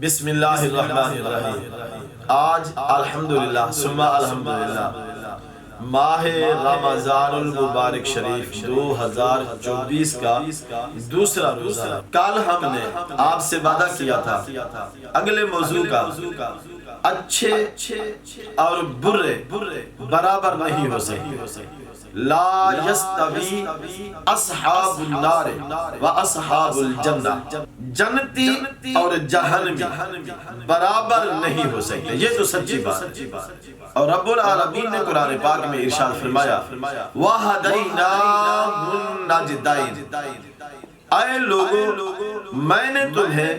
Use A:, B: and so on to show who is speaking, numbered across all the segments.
A: بسم اللہ الرحمن الرحیم۔ آج الحمدللہ ثم الحمدللہ ماہ رمضان المبارک شریف 2024 کا دوسرا روزہ ہے۔ کل ہم نے آپ سے وعدہ کیا تھا اگلے موضوع کا اچھے اور برے برابر نہیں ہو سکتے۔ لا یستوی اصحاب النار و اصحاب الجنہ، جنتی اور جہنمی برابر نہیں ہو سکتے، یہ تو سچی بات ہے۔ اور رب العالمین نے قرآن پاک میں ارشاد فرمایا وَهَدَيْنَاهُ النَّجْدَيْنِ، اے لوگوں میں نے تمہیں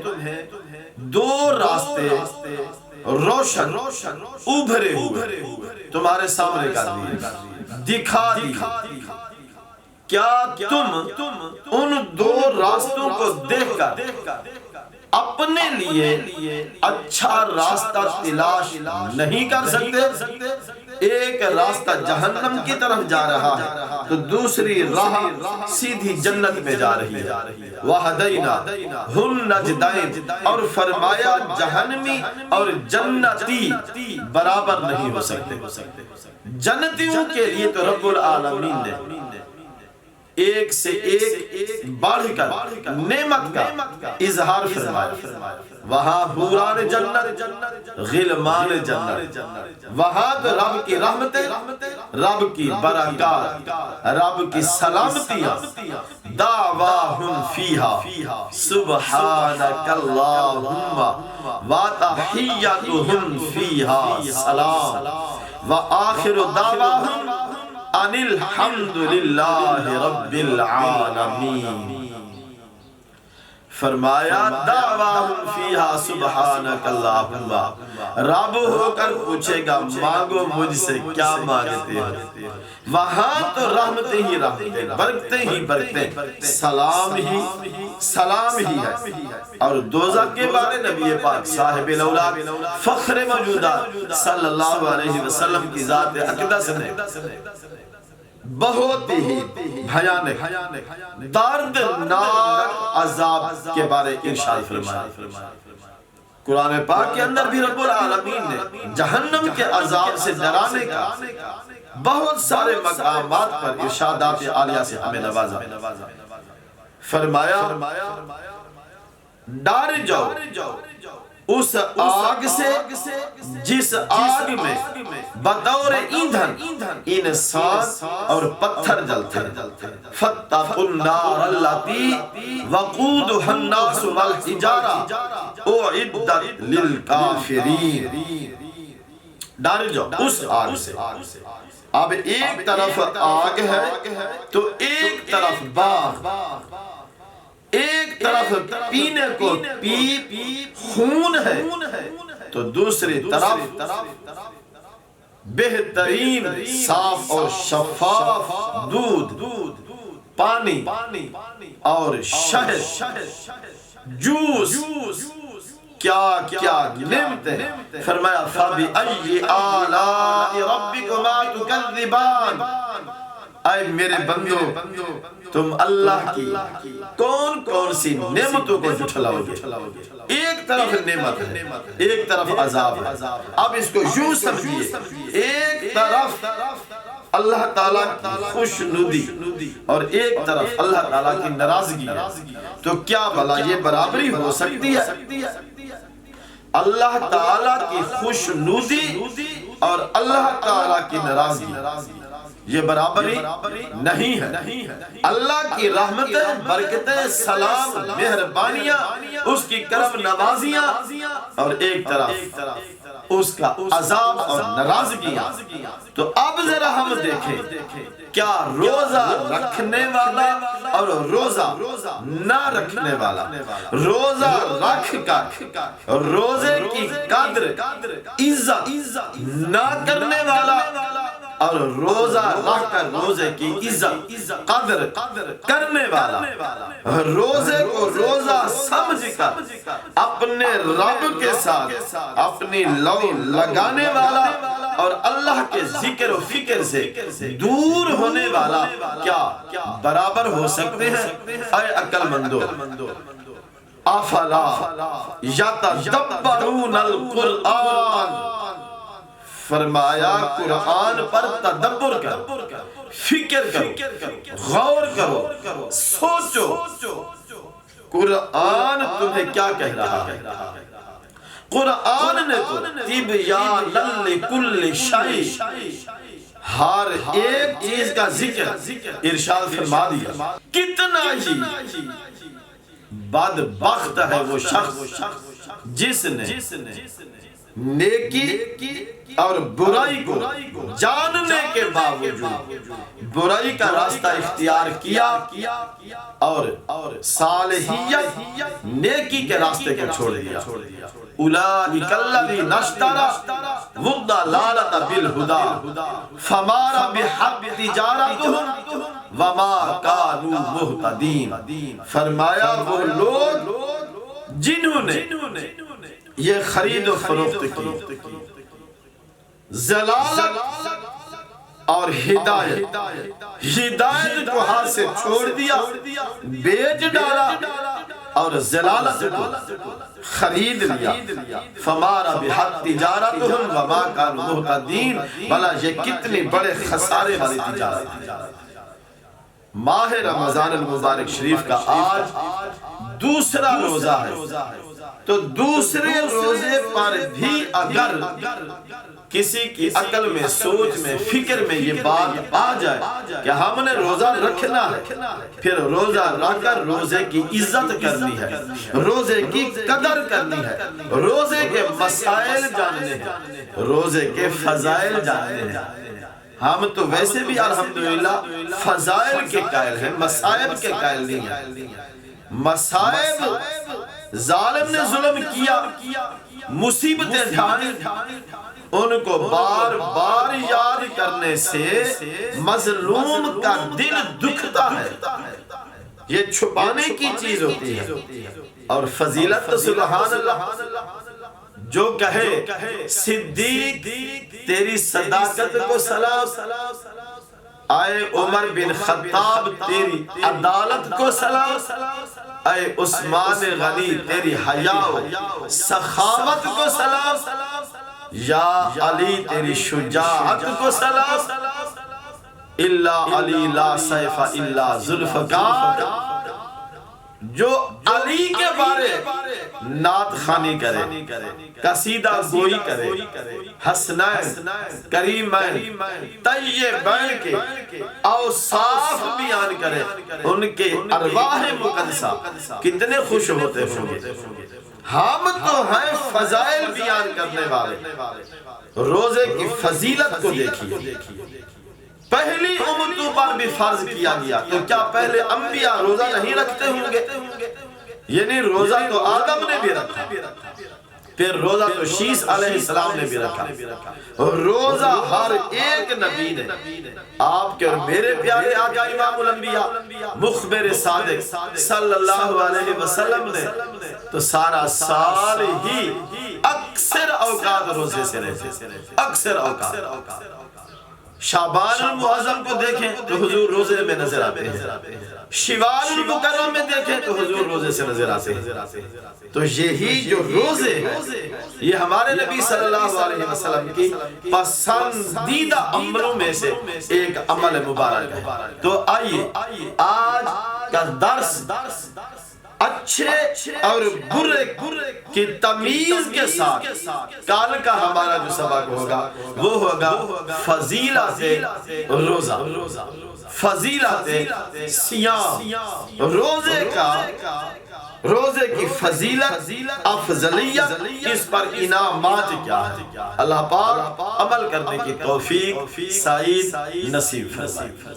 A: دو راستے روشن ابھرے ہوئے تمہارے سامنے کر دیے، دکھا دیے۔ کیا تم ان دو راستوں کو دیکھ کر اپنے لیے اچھا راستہ تلاش نہیں کر سکتے؟ ایک راستہ جہنم کی طرف جا رہا ہے تو دوسری راہ سیدھی جنت میں جا رہی ہے۔ وَهَدَيْنَاهُ النَّجْدَيْنِ، اور فرمایا جہنمی اور جنتی برابر نہیں ہو سکتے۔ جنتیوں کے لیے تو رب العالمین نے ایک سے ایک بڑھ کر نعمت کا اظہار فرمایا۔ وہاں حوران جنت، غلمان جنت، وہاں تو رب کی رحمتیں، رب کی برکات، رب کی سلامتیاں، دعواہم فیہا سبحانک اللہم وتحیتہم فیہا سلام وآخر دعواہم ان الحمدللہ رب العالمین۔ فرمایا دعواہم فیہا سبحانک اللہم، رب ہو کر پوچھے گا مانگو مجھ سے کیا مانگتے ہو؟ وہاں تو رحمتیں ہی رحمتیں، برکتیں ہی برکتیں، سلام ہی ہے۔ اور دوزخ کے بارے نبی پاک صاحب الاولاد فخر موجودات صلی اللہ علیہ وسلم کی ذات اقدس نے بہت ہی بھیانک دردناک عذاب کے بارے ارشاد فرمایا۔ قرآن پاک کے اندر بھی رب العالمین نے جہنم کے عذاب سے ڈرانے کا بہت سارے مقامات پر ارشادات عالیہ سے ہمیں نوازا۔ فرمایا ڈر جاؤ اس آگ سے جس آگ میں بطور ایندھن انسان اور پتھر جلتے ہیں۔ فَاتَّقُوا النَّارَ الَّتِي وَقُودُهَا النَّاسُ وَالْحِجَارَةُ أُعِدَّتْ لِلْكَافِرِينَ، ڈر جاؤ اس آگ سے۔ اب ایک طرف آگ ہے تو ایک طرف باغ، ایک طرف پینے کو پیپ خون ہے تو دوسری طرف بہترین صاف اور شفاف دودھ، پانی اور شہد، جوس، کیا کیا نعمتیں۔ فرمایا فَبِأَيِّ آلَاءِ رَبِّكُمَا تُكَذِّبَانِ، اے میرے بندو تم اللہ کی کون کون سی نعمتوں کو جھٹلاؤ گے؟ ایک طرف نعمت ہے، ایک طرف عذاب ہے۔ اب اس کو یوں سمجھیے، ایک طرف اللہ تعالیٰ کی خوشنودی اور ایک طرف اللہ تعالیٰ کی ناراضگی ہے، تو کیا بھلا یہ برابری ہو سکتی ہے؟ اللہ تعالیٰ کی خوشنودی اور اللہ تعالیٰ کی ناراضگی یہ برابری نہیں ہے۔ اللہ کی رحمتیں، برکتیں، سلام، مہربانیاں، اس کی کرم نوازیاں، اور ایک طرف اس کا عذاب اور ناراضگیاں۔ تو اب ذرا ہم دیکھیں کیا روزہ رکھنے والا اور روزہ نہ رکھنے والا، روزہ رکھ کر روزے کی قدر عزت نہ کرنے والا اور روزہ رکھ کر روزے کی عزت قدر کرنے والا، روزے کو روزہ سمجھ کر اپنے رب کے ساتھ اپنی لو لگانے والا اور اللہ کے ذکر و فکر سے دور ہونے والا کیا برابر ہو سکتے ہیں؟ اے عقل مندو، افلا یتدبرون القرآن، فرمایا قرآن پر تدبر کرو، فکر کرو، غور کرو، سوچو قرآن تمہیں کیا کہہ رہا ہے۔ قرآن نے تو تبیان لکل شیء، ہر ایک چیز کا ذکر ارشاد فرما دیا۔ کتنا ہی بدبخت ہے وہ شخص جس نے نیکی اور برائی کو جاننے کے باوجود برائی کا راستہ اختیار کیا اور صالحیت نیکی کے راستے کو چھوڑ دیا۔ اولئک الذین اشتروا الضلالۃ بالہدی فما ربحت تجارتہم وما کانوا مہتدین، فرمایا وہ لوگ جنہوں نے یہ خرید و فروخت کی، ضلالت اور ہدایت کو ہاتھ سے چھوڑ دیا، بیچ ڈالا اور ضلالت کو خرید لیا، فما ربحت تجارتہم وما کانوا مہتدین، بھلا یہ کتنی بڑے خسارے والی تجارت ہے۔ ماہ رمضان المبارک شریف کا آج دوسرا روزہ ہے، تو دوسرے روزے پر بھی اگر کسی کی عقل میں، سوچ میں، فکر میں یہ بات آ جائے کہ ہم نے روزہ رکھنا ہے، پھر روزہ رکھ کر روزے کی عزت کرنی ہے، روزے کی قدر کرنی ہے، روزے کے مسائل جاننے ہیں، روزے کے فضائل جاننے ہیں۔ ہم تو ویسے بھی الحمدللہ فضائل کے قائل ہیں، مسائل کے قائل نہیں ہیں۔ مسائل ظالم نے ظلم کیا، مصیبتیں ڈھائیں، ان کو بار بار یاد کرنے سے مظلوم کا دل دکھتا ہے، یہ چھپانے کی چیز ہوتی ہے۔ اور فضیلت سبحان اللہ، جو کہے صدیق تیری صداقت کو سلام، اے عمر بن خطاب تیری عدالت کو سلام، اے عثمان غنی تیری حیا و سخاوت کو سلام، یا علی تیری شجاعت کو سلام، الا علی لا سیف الا ذوالفقار، جو علی کے بارے نعت خوانی کرے، قصیدہ گوئی کرے، حسنین، کریمین، طیبین کے اوصاف بیان کرے، ان کے ارواح مقدسہ کتنے خوش ہوتے ہوں گے۔ ہم تو ہیں فضائل بیان کرنے والے، روزے کی فضیلت کو دیکھیے۔ پہلی امتوں پر بھی فرض کیا گیا، تو کیا پہلے انبیاء روزہ نہیں رکھتے ہوں گے؟ یعنی روزہ تو آدم نے بھی رکھا، پھر روزہ تو شیس علیہ السلام نے بھی رکھا، روزہ ہر ایک نبی نے، آپ کے اور میرے پیارے آقا امام الانبیاء مخبر صادق صلی اللہ علیہ وسلم نے تو سارا سال ہی اکثر اوقات روزے سے رہتے، اکثر اوقات۔ شعبان المعظم کو دیکھیں تو حضور روزے میں نظر آتے ہیں، شوال المکرم میں دیکھیں تو حضور روزے سے نظر آتے ہیں۔ تو یہی جو روزے ہیں یہ ہمارے نبی صلی اللہ علیہ وسلم کی پسندیدہ عملوں میں سے ایک عمل مبارک ہے۔ تو آئیے آج کا درس اچھے اور برے کی تمیز کے ساتھ کل کا ہمارا جو سبق ہوگا وہ ہوگا فضیلت روزہ، فضیلت سیام، روزے کی فضیلت، افضلیت، اس پر انعامات کیا ہے۔ اللہ پاک عمل کرنے کی توفیق سعید نصیب فرمائے۔